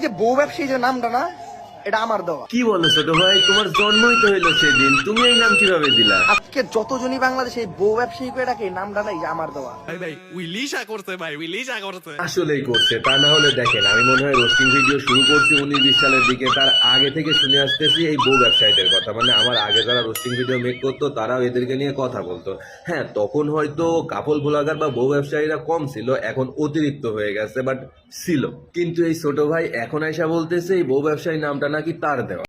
যে বউ ব্যবসায়ী যে নামটা না, এটা আমার দেওয়া। কি বলো ছোট ভাই, তোমার জন্মই তো হইলো সেদিন, তুমি এই নাম কিভাবে দিলা? আজকে যতজনই বাংলাদেশে এই বউ ব্যবসায়ী করে ডাকে, এই নামটা না এই যে আমার দেওয়া। ভাই উইলিশা করতে ভাই, উইলিশা করতে। আসলেই করছে, তা না হলে দেখেন আমি মনে হয় রোস্টিং ভিডিও শুরু করছি 19-20 সালের দিকে, তার আগে থেকে শুনে আসতেছি এই বউ ব্যবসায়ীদের কথা। মানে আমার আগে যারা রোস্টিং ভিডিও মেক করতো তারাও এদেরকে নিয়ে কথা বলতো। হ্যাঁ, তখন হয়তো কাপল ব্লগার বা বউ ব্যবসায়ীরা কম ছিল, এখন অতিরিক্ত হয়ে গেছে, বাট ছিল। কিন্তু এই ছোট ভাই এখন আইসা বলতেছে এই বউ ব্যবসায়ী নামটা নাকি তার দেওয়া।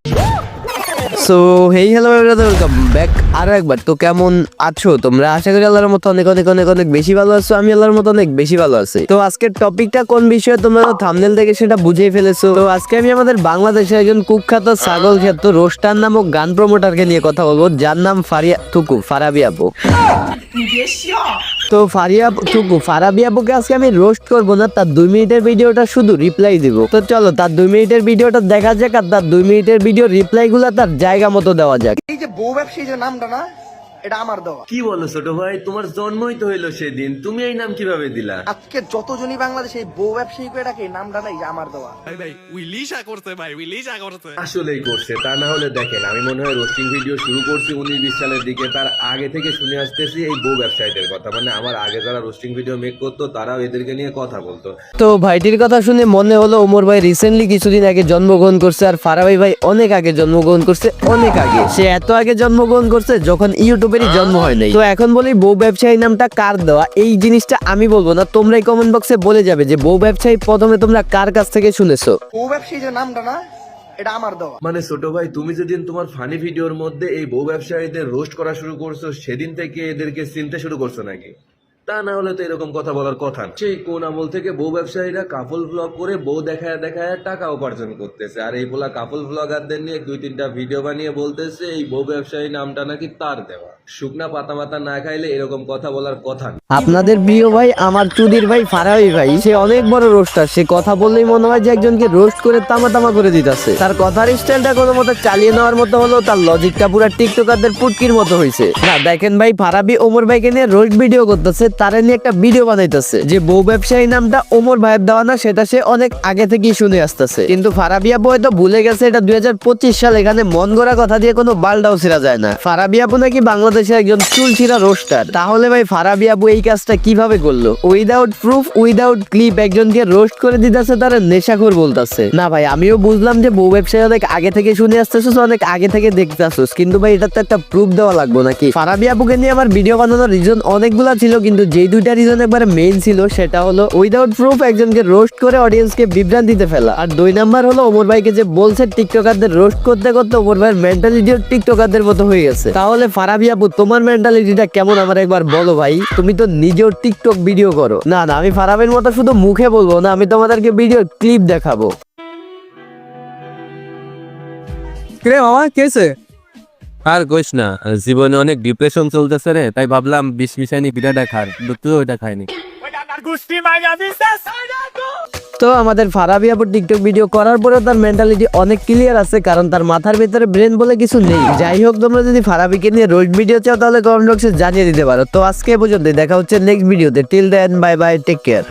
So hey hello brother, welcome back আরো একবার। তো কেমন আছো তোমরা? আশা করি আল্লাহর মতো অনেক অনেক অনেক অনেক বেশি ভালো আছো। আমি আল্লাহর মতো অনেক বেশি ভালো আছি। তো আজকের টপিকটা কোন বিষয়ে তোমরা তো থাম্বনেল দেখে সেটা বুঝেই ফেলেছো। তো আজকে আমি আমাদের বাংলাদেশের একজন কুখ্যাত ছাগল খ্যাত রোস্টার নামক গান প্রমোটারকে নিয়ে কথা বলবো, যার নাম ফারাবি আপু। তো ফারাবি আপুকে আজকে আমি রোস্ট করবো না, তার 2 মিনিটের ভিডিওটা শুধু রিপ্লাই দিব। তো চলো তার 2 মিনিটের ভিডিওটা দেখা যাক, আর তার 2 মিনিটের ভিডিও রিপ্লাই গুলা তার জায়গা মতো দেওয়া যাক। এই যে বউ ব্যবসায়ী যে নামটা না, এটা আমার দেওয়া। কি বলো ছোট ভাই, তোমার জন্মই তো হইলো সেদিন, তুমি এই নাম কিভাবে দিলা? আজকে যতজনই বাংলাদেশে এই বউ ব্যবসায়ী করে ডাকে, এই নামটা না এই যে আমার দেওয়া। ভাই উইলিশা করতে ভাই, উইলিশা করতে। আসলেই করছে, তা না হলে দেখেন আমি মনে হয় রোস্টিং ভিডিও শুরু করছি 19-20 সালের দিকে, তার আগে থেকে শুনে আসতেছি এই বউ ব্যবসায়ীদের কথা। মানে আমার আগে যারা রোস্টিং ভিডিও মেক করতো তারাও এদেরকে নিয়ে কথা বলতো। তো ভাইটির কথা শুনে মনে হলো ওমর ভাই রিসেন্টলি কিছুদিন আগে জন্মগ্রহণ করছে, আর ফারাবি ভাই অনেক আগে জন্মগ্রহণ করছে, অনেক আগে। সে এত আগে জন্মগ্রহণ করছে যখন ইউটিউবেরই জন্ম হয় নাই। তো এখন বলি বউ ব্যবসায়ী নামটা কার দেওয়া, এই জিনিসটা আমি বলবো না, তোমরাই কমেন্ট বক্সে বলে যাবে যে বউ ব্যবসায়ী প্রথমে তোমরা কার কাছ থেকে শুনেছো। বউ ব্যবসায়ী যে নামটা না, এটা আমার দেওয়া। মানে ছোট ভাই, তুমি যেদিন তোমার ফানি ভিডিওর মধ্যে এই বউ ব্যবসায়ীদের রোস্ট করা শুরু করছো, সেদিন থেকে এদেরকে চিনতে শুরু করছো নাকি? তা না হলে তো এরকম কথা বলার কথা না। সেই কোন আমল থেকে বউ ব্যবসায়ীরা কাপল ব্লগ করে বউ দেখায় দেখায় টাকা উপার্জন করতেছে, আর এই বলা কাপল ব্লগারদের নিয়ে 2-3টা ভিডিও বানিয়ে বলতেছে এই বউ ব্যবসায়ী নামটা নাকি তার দেওয়া। শুকনা পাতা মাতা না খাইলে এরকম কথা বলার কথা না। আপনাদের প্রিয় ভাই, আমার চুদির ভাই ফারাবি ভাই, সে অনেক বড় রোস্টার। সে কথা বললেই মনে হয় যে একজনকে রোস্ট করে তামা তামা করে দিতেছে। তার কথার স্টাইলটা কোনো মতো চালিয়ে নেওয়ার মতো হলো, তার লজিকটা পুরো টিকটকারদের পুটকির মতো হয়েছে। না দেখেন ভাই, ফারাবি ওমর ভাইকে নিয়ে রোস্ট ভিডিও করতেছে, তারে নিয়ে একটা ভিডিও বানাইতেছে যে বউ ব্যবসায়ী নামটা ওমর ভাইয়ের দেওয়া না, সেটা সে অনেক আগে থেকেই শুনে আসতেছে। কিন্তু ফারাবি আপু হয়তো ভুলে গেছে এটা 2025 সাল, এখানে মন গড়া কথা দিয়ে কোনো বালটাও ছিঁড়া যায় না। ফারাবি আপু নাকি বাংলাদেশের একজন চুলছিরা রোস্টার। তাহলে ভাই ফারাবি আপু এই কাজটা কিভাবে করলো? উইদাউট প্রুফ, উইদাউট ক্লিপ একজনকে রোস্ট করে দিতেছে, তারা নেশাখোর বলতেছে। না ভাই, আমিও বুঝলাম যে বউ ব্যবসায়ী অনেক আগে থেকে শুনে আসতেছিস, অনেক আগে থেকে দেখতে আসছিস, কিন্তু ভাই এটা তো একটা প্রুফ দেওয়া লাগবে নাকি? ফারাবি আপুকে নিয়ে আমার ভিডিও বানানোর রিজন অনেকগুলা ছিল, কিন্তু যেই 2টা রিজন একবারে মেইন ছিল সেটা হলো উইদাউট প্রুফ একজনকে রোস্ট করে অডিয়েন্সকে বিভ্রান্তিতে ফেলা, আর 2 নাম্বার হলো ওমর ভাইকে যে বলছে টিকটকারদের রোস্ট করতে করতে ওমর ভাইয়ের মেন্টালিটিও টিকটকারদের মতো হয়ে গেছে। তাহলে ফারাবি আপু তোমার মেন্টালিটিটা কেমন আমার একবার বলো ভাই, তুমি তো নিজেও টিকটক ভিডিও করো। না না, আমি ফারাবির মতো শুধু মুখে বলবো না, আমি তোমাদেরকে ভিডিও ক্লিপ দেখাবো। রে মামা কেছে? আর কইস না, জীবনে অনেক ডিপ্রেশন চলতেছে রে, তাই ভাবলাম বিষ মিশাইনি বিড়াটা খার, তুই ওইটা খাইনি। তো আমাদের ফারাবি আপু টিকটক ভিডিও করার পরেও তার মেন্টালিটি অনেক ক্লিয়ার আছে, কারণ তার মাথার ভিতরে ব্রেন বলে কিছু নেই। যাই হোক, তোমরা যদি ফারাবিকে নিয়ে রোস্ট ভিডিও চাও তাহলে কমেন্ট বক্সে জানিয়ে দিতে পারো। তো আজকে পর্যন্ত দেখা হচ্ছে নেক্সট ভিডিওতে। Till then, bye bye, take care.